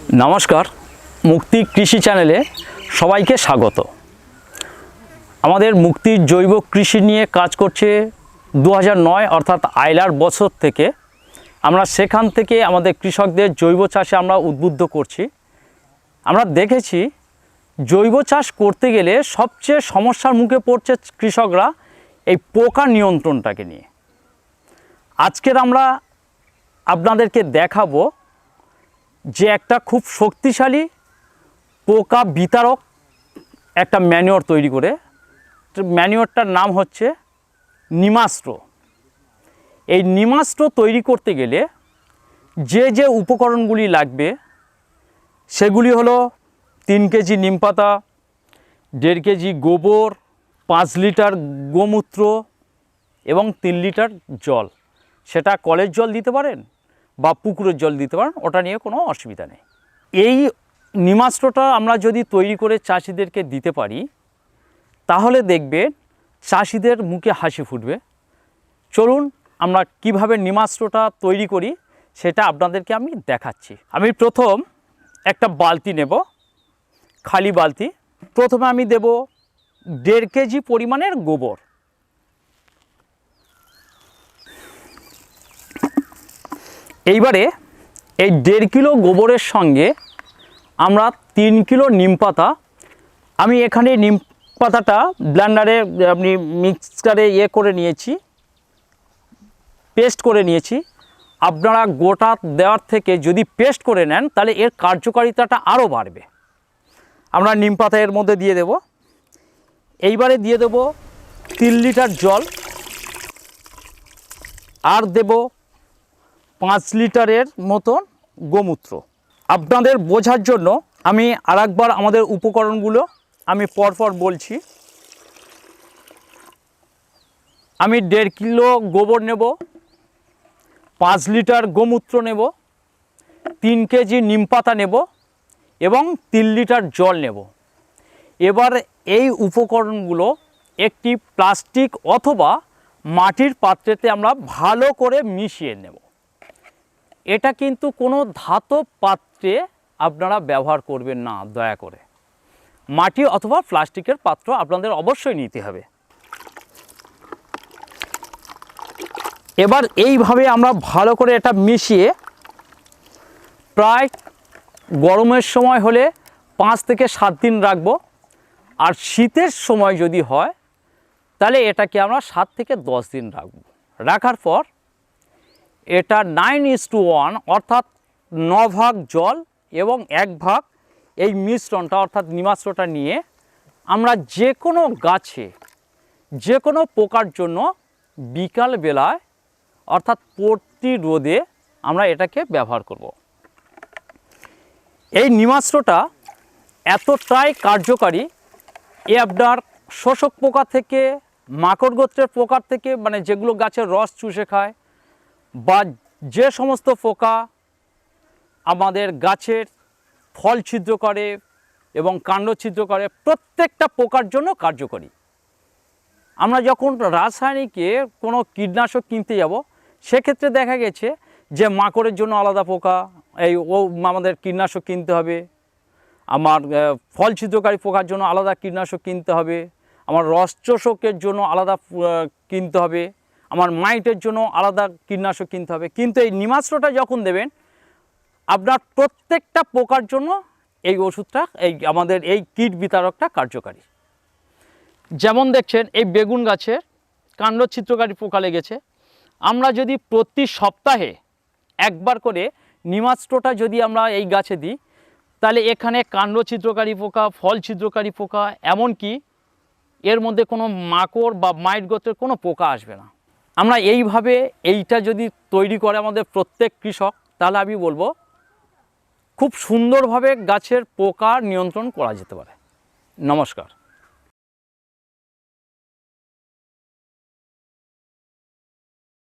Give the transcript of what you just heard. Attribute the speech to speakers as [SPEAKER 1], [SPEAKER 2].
[SPEAKER 1] नमस्कार मुक्ति कृषि चैनेले सबाइके स्वागत। आमादेर मुक्ति जैव कृषि निये काज करछे 2009 अर्थात आयलार बछर थेके आमरा सेखान थेके आमादेर कृषकदेर जैव चाषे आमरा उद्बुद्ध करछि। आमरा देखेछि जैव चाष करते गेले सबचेये समस्यार मुखे पड़ছে कृषकरा এই পোকা নিয়ন্ত্রণটাকে নিয়ে। আজকের আমরা আপনাদেরকে দেখাবো যে একটা খুব শক্তিশালী পোকা বিতারক একটা ম্যানিওর তৈরি করে। ম্যানিওরটার নাম হচ্ছে নিমাস্ট্র। এই নিমাস্ট্র তৈরি করতে গেলে যে যে উপকরণগুলি লাগবে সেগুলি হলো 3 কেজি নিম পাতা, 1.5 কেজি গোবর, 5 লিটার গোমূত্র এবং 3 লিটার জল। সেটা কলের জল দিতে পারেন বা পুকুরের জল দিতে পারেন, ওটা নিয়ে কোনো অসুবিধা নেই। এই নিমাস্ট্রটা আমরা যদি তৈরি করে চাষিদেরকে দিতে পারি তাহলে দেখবেন চাষিদের মুখে হাসি ফুটবে। চলুন আমরা কিভাবে নিমাস্ট্রটা তৈরি করি সেটা আপনাদেরকে আমি দেখাচ্ছি। আমি প্রথম একটা বালতি নেব, খালি বালতি। প্রথমে আমি দেব 1.5 কেজি পরিমাণের গোবর। এইবারে এই 1.5 কিলো গোবরের সঙ্গে আমরা 3 কিলো নিম পাতা, আমি এখানে নিম পাতাটা ব্লেন্ডারে আপনি মিক্সচারে করে নিয়েছি, পেস্ট করে নিয়েছি। আপনারা গোটা দেওয়ার থেকে যদি পেস্ট করে নেন তাহলে এর কার্যকারিতাটা আরও বাড়বে। আমরা নিম পাতা এর মধ্যে দিয়ে দেব। এইবারে দিয়ে দেব 3 লিটার জল আর দেব 5 লিটারের মতন গোমূত্র। আপনাদের বোঝার জন্য আমি আরেকবার আমাদের উপকরণগুলো আমি পরপর বলছি। আমি 1.5 কিলো গোবর নেব, 5 লিটার গোমূত্র নেব, 3 কেজি নিম পাতা নেব এবং 3 লিটার জল নেব। এবার এই উপকরণগুলো একটি প্লাস্টিক অথবা মাটির পাত্রেতে আমরা ভালো করে মিশিয়ে নেব। এটা কিন্তু কোনো ধাতব পাত্রে আপনারা ব্যবহার করবেন না, দয়া করে মাটি অথবা প্লাস্টিকের পাত্র আপনাদের অবশ্যই নিতে হবে। এবার এইভাবে আমরা ভালো করে এটা মিশিয়ে প্রায় গরমের সময় হলে 5 থেকে 7 দিন রাখবো, আর শীতের সময় যদি হয় তাহলে এটাকে আমরা 7 থেকে 10 দিন রাখব। রাখার পর এটা 9:1 অর্থাৎ 9 ভাগ জল এবং 1 ভাগ এই মিশ্রণটা অর্থাৎ নিমাস্ট্রটা নিয়ে আমরা যে কোনো গাছে যে কোনো পোকার জন্য বিকাল বেলায় অর্থাৎ প্রতি রোদে আমরা এটাকে ব্যবহার করব। এই নিমাস্ট্রটা এতটাই কার্যকারী, এ আপনার শোষক পোকা থেকে, মাকড় গোত্রের পোকার থেকে, মানে যেগুলো গাছের রস চুষে খায় বা যে সমস্ত পোকা আমাদের গাছের ফল ছিদ্র করে এবং কাণ্ড ছিদ্র করে, প্রত্যেকটা পোকার জন্য কার্যকরী। আমরা যখন রাসায়নিকে কোনো কীটনাশক কিনতে যাব সেক্ষেত্রে দেখা গেছে যে মাকড়ের জন্য আলাদা পোকা আমাদের কীটনাশক কিনতে হবে, আমার ফল ছিদ্রকারী পোকার জন্য আলাদা কীটনাশক কিনতে হবে, আমার রস চোষকের জন্য আলাদা কিনতে হবে, আমার মাইটের জন্য আলাদা কীটনাশক কিনতে হবে। কিন্তু এই নিমাস্ট্রটা যখন দেবেন আপনার প্রত্যেকটা পোকার জন্য এই ওষুধটা, আমাদের এই কীট বিতারকটা কার্যকারী। যেমন দেখছেন এই বেগুন গাছে কাণ্ড ছিদ্রকারী পোকা লেগেছে, আমরা যদি প্রতি সপ্তাহে একবার করে নিমাস্ট্রটা যদি আমরা এই গাছে দিই তাহলে এখানে কাণ্ড ছিদ্রকারী পোকা, ফল ছিদ্রকারী পোকা, এমনকি এর মধ্যে কোনো মাকড় বা মাইট গোত্রের কোনো পোকা আসবে না। আমরা এইভাবে এইটা যদি তৈরি করে আমাদের প্রত্যেক কৃষক, তাহলে আমি বলবো খুব সুন্দরভাবে গাছের পোকা নিয়ন্ত্রণ করা যেতে পারে। নমস্কার।